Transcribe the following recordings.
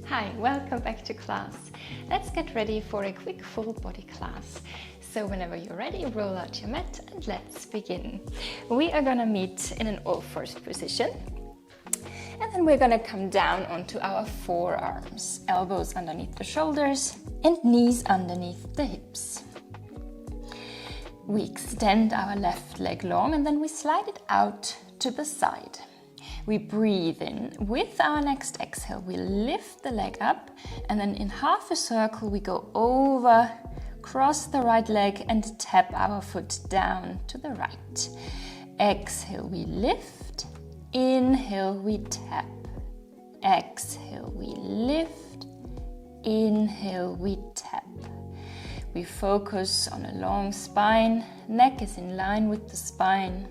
Hi, welcome back to class. Let's get ready for a quick full body class. So whenever you're ready, roll out your mat and let's begin. We are gonna meet in an all-fours position. And then we're gonna come down onto our forearms, elbows underneath the shoulders and knees underneath the hips. We extend our left leg long and then we slide it out to the side. We breathe in. With our next exhale, we lift the leg up and then in half a circle we go over, cross the right leg and tap our foot down to the right. Exhale, we lift. Inhale, we tap. Exhale, we lift. Inhale, we tap. We focus on a long spine. Neck is in line with the spine.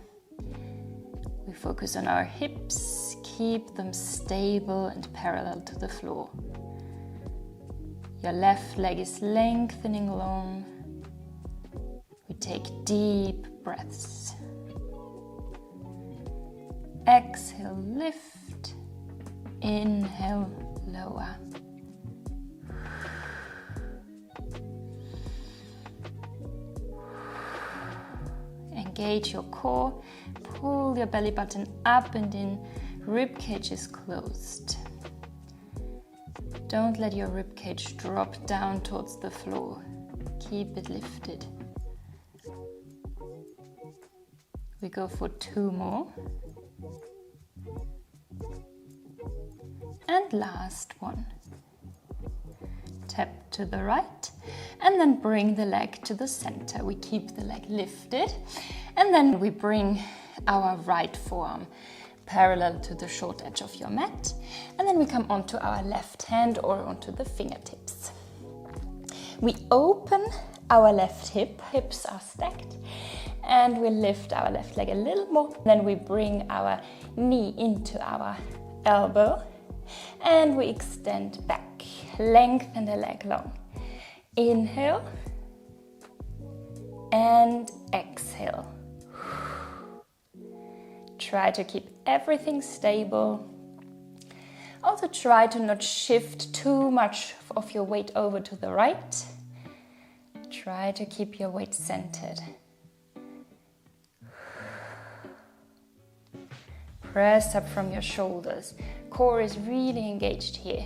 We focus on our hips, keep them stable and parallel to the floor. Your left leg is lengthening long. We take deep breaths. Exhale, lift. Inhale, lower. Engage your core. Pull your belly button up and in, rib cage is closed. Don't let your rib cage drop down towards the floor. Keep it lifted. We go for 2 more. And last one. Tap to the right and then bring the leg to the center. We keep the leg lifted and then we bring our right forearm parallel to the short edge of your mat, and then we come onto our left hand or onto the fingertips. We open our left hip, hips are stacked, and we lift our left leg a little more. Then we bring our knee into our elbow and we extend back, lengthen the leg long. Inhale and exhale. Try to keep everything stable. Also try to not shift too much of your weight over to the right. Try to keep your weight centered. Press up from your shoulders. Core is really engaged here.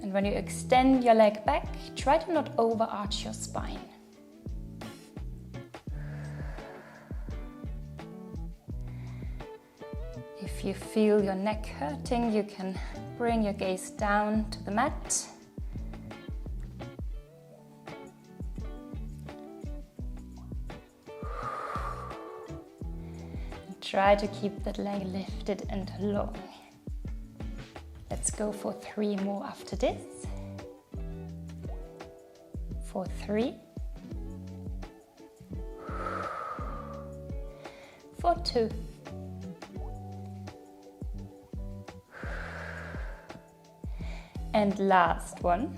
And when you extend your leg back, try to not overarch your spine. If you feel your neck hurting, you can bring your gaze down to the mat. Try to keep that leg lifted and long. Let's go for 3 more after this. For 3. For 2. And last one.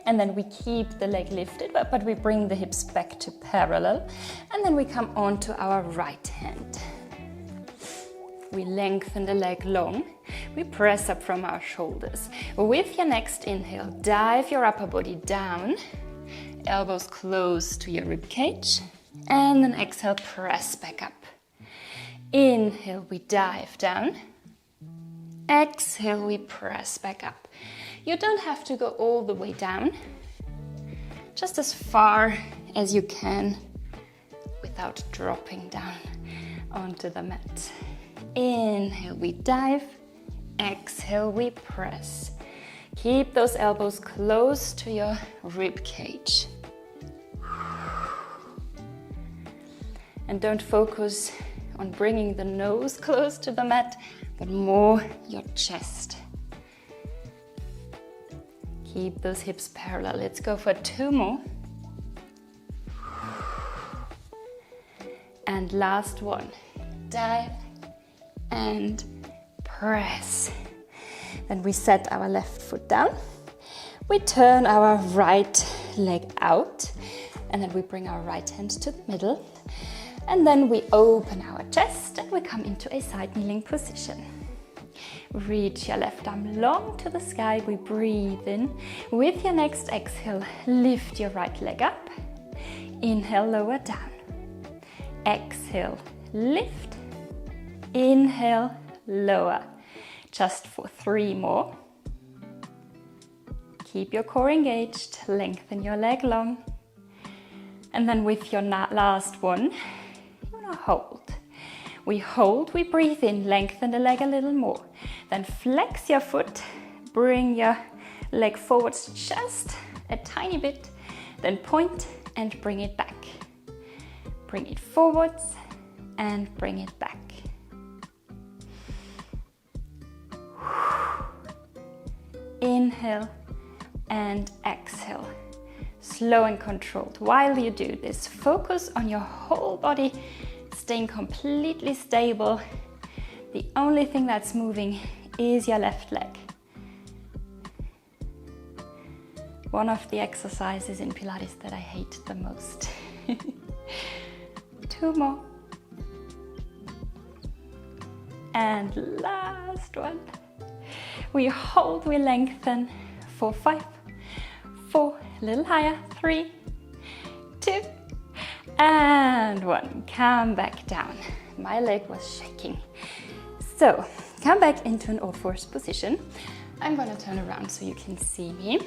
And then we keep the leg lifted, but we bring the hips back to parallel. And then we come on to our right hand. We lengthen the leg long. We press up from our shoulders. With your next inhale, dive your upper body down. Elbows close to your rib cage. And then exhale, press back up. Inhale, we dive down. Exhale, we press back up. You don't have to go all the way down, just as far as you can without dropping down onto the mat. Inhale, we dive. Exhale, we press. Keep those elbows close to your rib cage. And don't focus on bringing the nose close to the mat, but more your chest. Keep those hips parallel. Let's go for 2 more. And last one. Dive and press. Then we set our left foot down. We turn our right leg out And then we bring our right hand to the middle. And then we open our chest and we come into a side kneeling position. Reach your left arm long to the sky. We breathe in. With your next exhale, lift your right leg up. Inhale, lower down. Exhale, lift. Inhale, lower. Just for 3 more. Keep your core engaged. Lengthen your leg long. And then with your last one, you're gonna hold. We hold, we breathe in, lengthen the leg a little more. Then flex your foot, bring your leg forwards just a tiny bit. Then point and bring it back. Bring it forwards and bring it back. Inhale and exhale. Slow and controlled. While you do this, focus on your whole body staying completely stable. The only thing that's moving is your left leg. One of the exercises in Pilates that I hate the most. 2 more. And last one. We hold, we lengthen for 5, 4, a little higher, 3, 2, and 1. Come back down. My leg was shaking. So come back into an all-fours position. I'm gonna turn around so you can see me.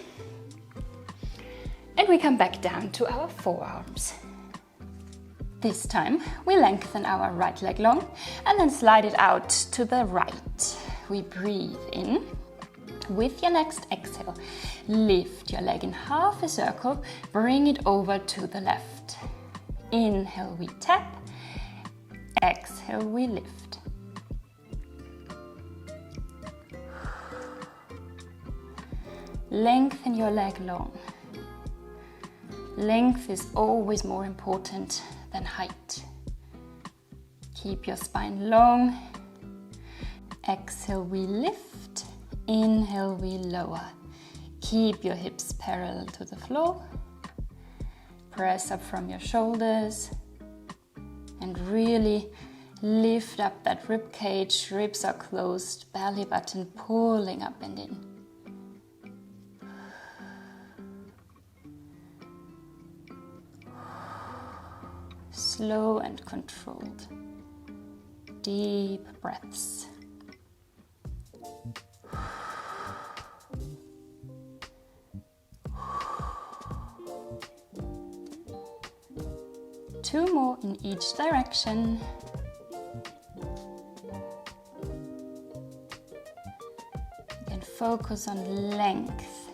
And we come back down to our forearms. This time we lengthen our right leg long and then slide it out to the right. We breathe in. With your next exhale, lift your leg in half a circle, bring it over to the left. Inhale, we tap. Exhale, we lift. Lengthen your leg long. Length is always more important than height. Keep your spine long. Exhale, we lift. Inhale, we lower. Keep your hips parallel to the floor. Press up from your shoulders. And really lift up that rib cage. Ribs are closed, belly button pulling up and in. Slow and controlled. Deep breaths. Two more in each direction. And focus on length.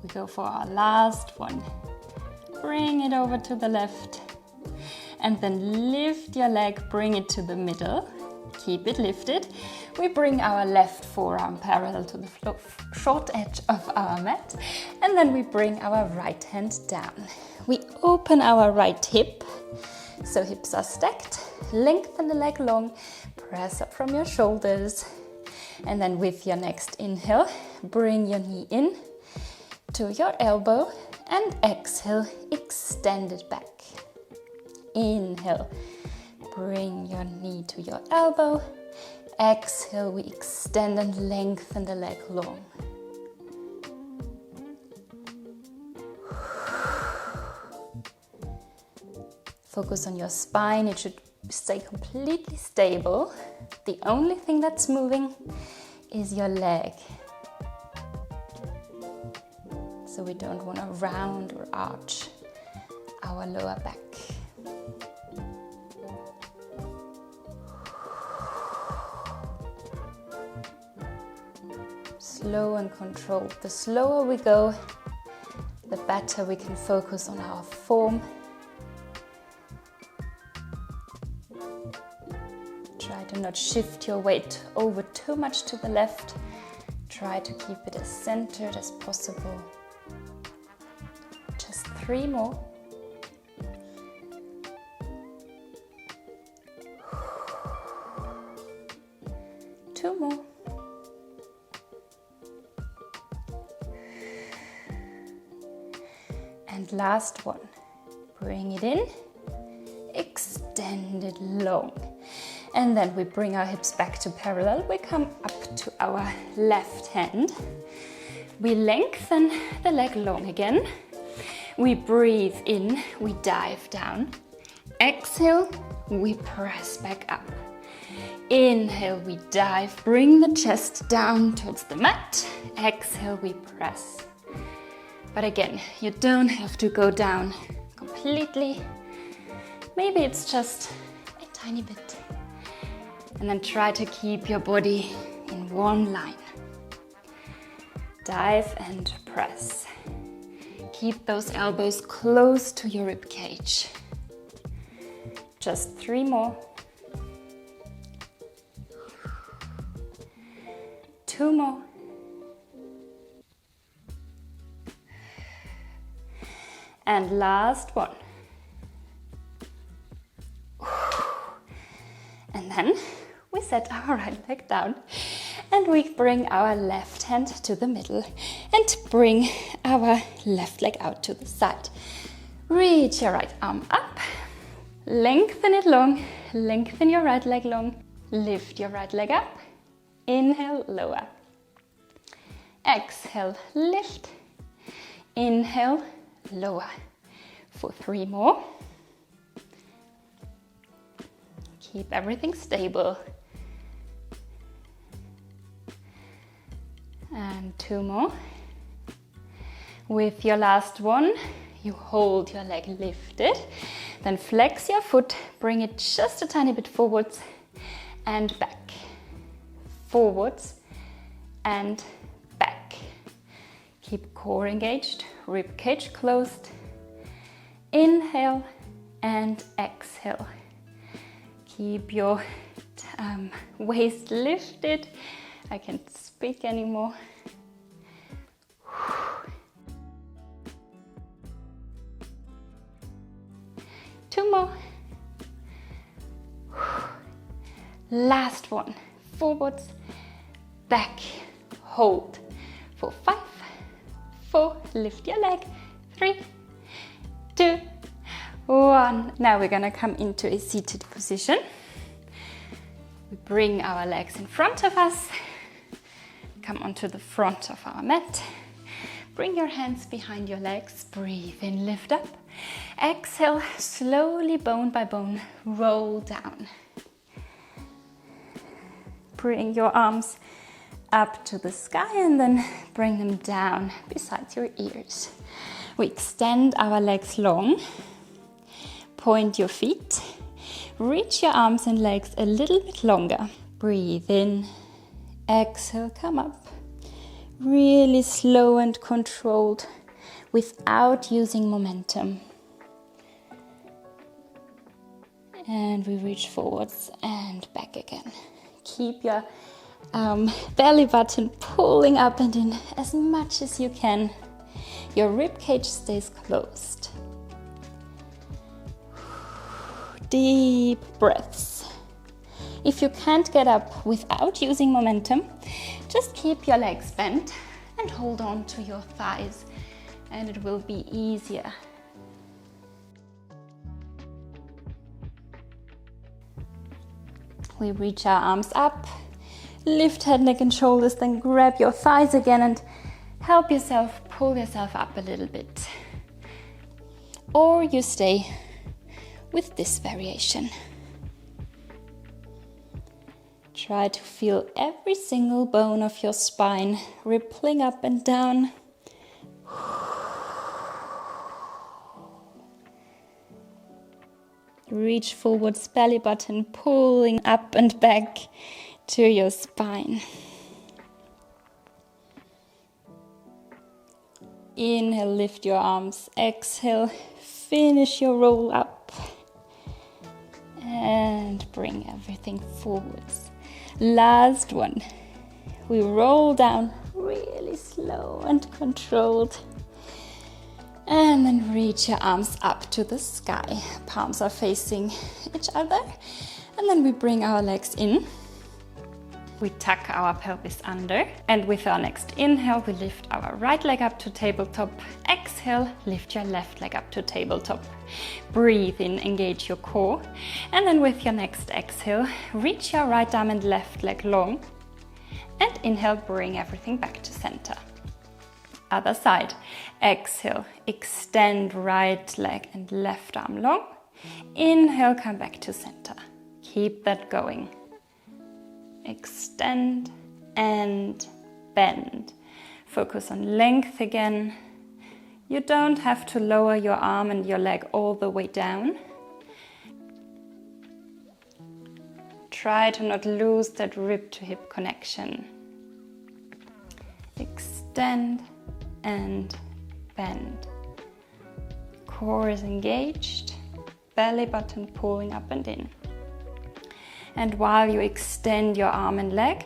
We go for our last one. Bring it over to the left. And then lift your leg, bring it to the middle. Keep it lifted. We bring our left forearm parallel to the short edge of our mat. And then we bring our right hand down. We open our right hip, so hips are stacked. Lengthen the leg long, press up from your shoulders. And then with your next inhale, bring your knee in to your elbow and exhale, extend it back. Inhale, bring your knee to your elbow. Exhale, we extend and lengthen the leg long. Focus on your spine, it should stay completely stable. The only thing that's moving is your leg. So we don't want to round or arch our lower back. Slow and controlled. The slower we go, the better we can focus on our form. Try to not shift your weight over too much to the left. Try to keep it as centered as possible. Just 3 more. Two more. And Last one. Bring it in, extend it long. And then we bring our hips back to parallel. We come up to our left hand. We lengthen the leg long again. We breathe in, we dive down. Exhale, we press back up. Inhale, we dive, bring the chest down towards the mat. Exhale, we press. But again, you don't have to go down completely. Maybe it's just a tiny bit. And then try to keep your body in one line. Dive and press. Keep those elbows close to your rib cage. Just 3 more. 2 more. And last one. And then we set our right leg down and we bring our left hand to the middle and bring our left leg out to the side. Reach your right arm up, lengthen it long, lengthen your right leg long, lift your right leg up, inhale, lower. Exhale, lift, inhale, lower. For 3 more. Keep everything stable. And 2 more. With your last one, you hold your leg lifted, then flex your foot, bring it just a tiny bit forwards and back. Forwards and back. Keep core engaged, rib cage closed. Inhale and exhale. Keep your waist lifted. I can't speak anymore. 2 more. Last one. Forwards, back, hold. For 5, 4, lift your leg. 3, 2, 1. Now we're gonna come into a seated position. We bring our legs in front of us. Come onto the front of our mat. Bring your hands behind your legs. Breathe in, lift up. Exhale, slowly bone by bone, roll down. Bring your arms up to the sky and then bring them down beside your ears. We extend our legs long. Point your feet. Reach your arms and legs a little bit longer. Breathe in. Exhale, come up. Really slow and controlled without using momentum. And we reach forwards and back again. Keep your belly button pulling up and in as much as you can. Your rib cage stays closed. Deep breaths. If you can't get up without using momentum, just keep your legs bent and hold on to your thighs, and it will be easier. We reach our arms up, lift head, neck and shoulders, then grab your thighs again and help yourself pull yourself up a little bit. Or you stay with this variation. Try to feel every single bone of your spine rippling up and down. Reach forwards, belly button pulling up and back to your spine. Inhale, lift your arms. Exhale, finish your roll up. And bring everything forwards. Last one. We roll down really slow and controlled. And then reach your arms up to the sky. Palms are facing each other. And then we bring our legs in. We tuck our pelvis under, and with our next inhale, we lift our right leg up to tabletop. Exhale, lift your left leg up to tabletop. Breathe in, engage your core. And then with your next exhale, reach your right arm and left leg long. And inhale, bring everything back to center. Other side. Exhale, extend right leg and left arm long. Inhale, come back to center. Keep that going. Extend and bend. Focus on length again. You don't have to lower your arm and your leg all the way down. Try to not lose that rib to hip connection. Extend and bend. Core is engaged, belly button pulling up and in. And while you extend your arm and leg,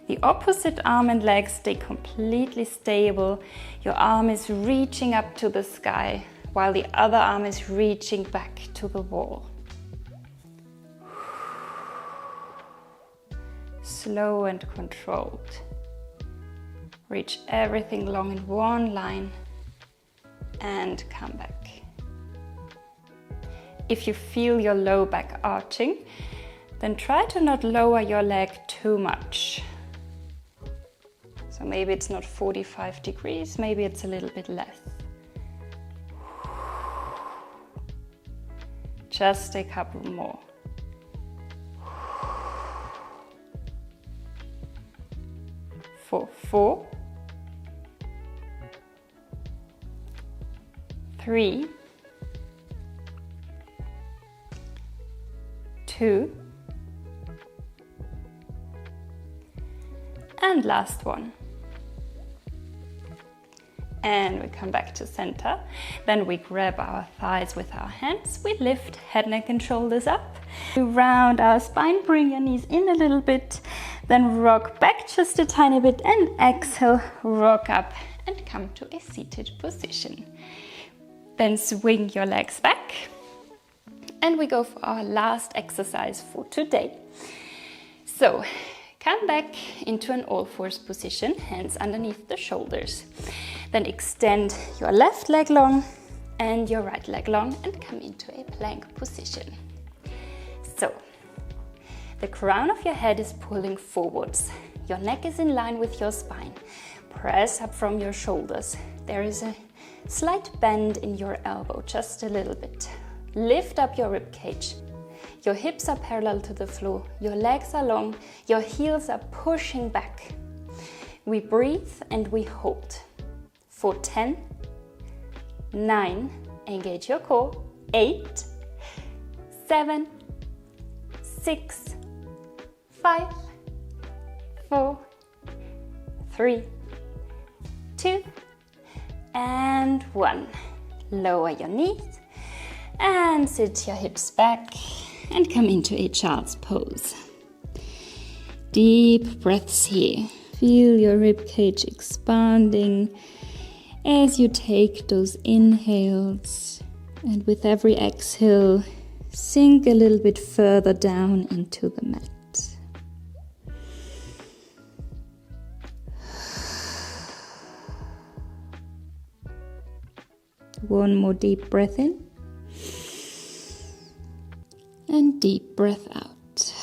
the opposite arm and leg stay completely stable. Your arm is reaching up to the sky, while the other arm is reaching back to the wall. Slow and controlled. Reach everything long in one line and come back. If you feel your low back arching, then try to not lower your leg too much. So maybe it's not 45 degrees, maybe it's a little bit less. Just a couple more. For 4, 3, 2, and last one. And we come back to center. Then we grab our thighs with our hands. We lift head, neck and shoulders up. We round our spine, bring your knees in a little bit. Then rock back just a tiny bit and exhale, rock up and come to a seated position. Then swing your legs back. And we go for our last exercise for today. So come back into an all-fours position, hands underneath the shoulders. Then extend your left leg long and your right leg long and come into a plank position. So, the crown of your head is pulling forwards. Your neck is in line with your spine. Press up from your shoulders. There is a slight bend in your elbow, just a little bit. Lift up your rib cage. Your hips are parallel to the floor. Your legs are long. Your heels are pushing back. We breathe and we hold. For 10, 9, engage your core. 8, 7, 6, 5, 4, 3, 2, and 1. Lower your knees and sit your hips back and come into a child's pose. Deep breaths here. Feel your rib cage expanding as you take those inhales, and with every exhale, sink a little bit further down into the mat. One more deep breath in. And deep breath out.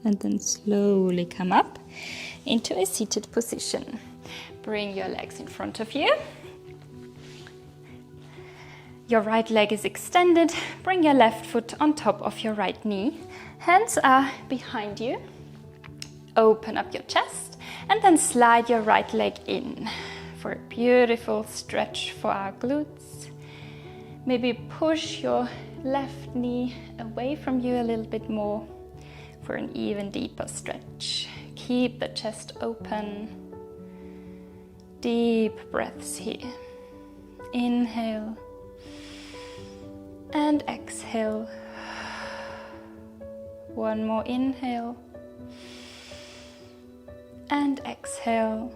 And then slowly come up into a seated position. Bring your legs in front of you. Your right leg is extended. Bring your left foot on top of your right knee. Hands are behind you. Open up your chest and then slide your right leg in for a beautiful stretch for our glutes. Maybe push your left knee away from you a little bit more for an even deeper stretch. Keep the chest open. Deep breaths here. Inhale and exhale. One more inhale and exhale.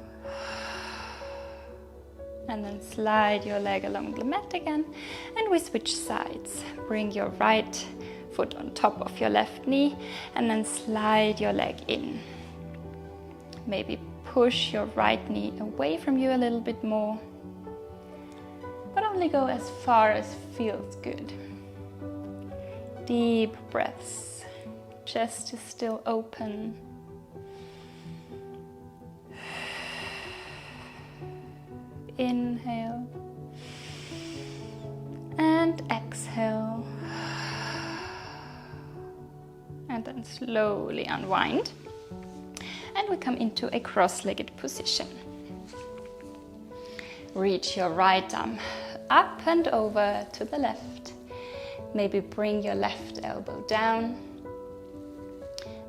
And then slide your leg along the mat again, and we switch sides. Bring your right foot on top of your left knee and then slide your leg in. Maybe push your right knee away from you a little bit more, but only go as far as feels good. Deep breaths, chest is still open. Inhale and exhale, and then slowly unwind, and we come into a cross-legged position. Reach your right arm up and over to the left. Maybe bring your left elbow down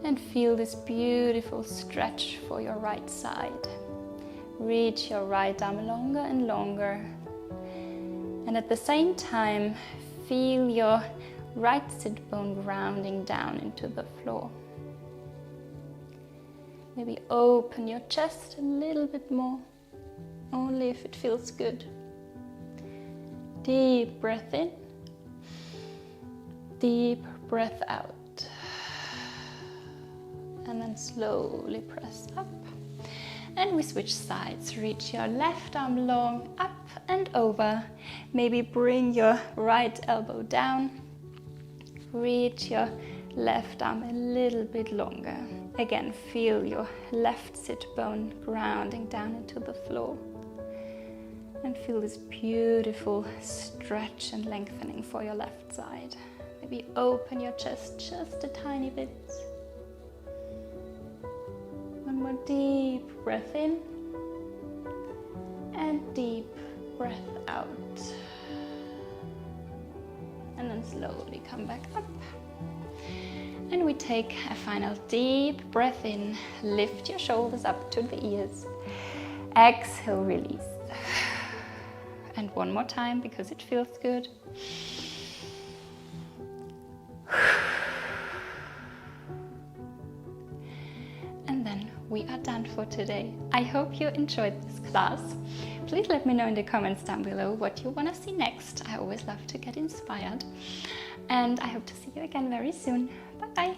and feel this beautiful stretch for your right side. Reach your right arm longer and longer, and at the same time feel your right sit bone grounding down into the floor. Maybe open your chest a little bit more, only if it feels good. Deep breath in, deep breath out, and then slowly press up. And we switch sides. Reach your left arm long up and over. Maybe bring your right elbow down. Reach your left arm a little bit longer. Again, feel your left sit bone grounding down into the floor. And feel this beautiful stretch and lengthening for your left side. Maybe open your chest just a tiny bit. One more deep breath in and deep breath out. And then slowly come back up. And we take a final deep breath in. Lift your shoulders up to the ears. Exhale, release. And one more time because it feels good. We are done for today. I hope you enjoyed this class. Please let me know in the comments down below what you want to see next. I always love to get inspired. And I hope to see you again very soon. Bye bye.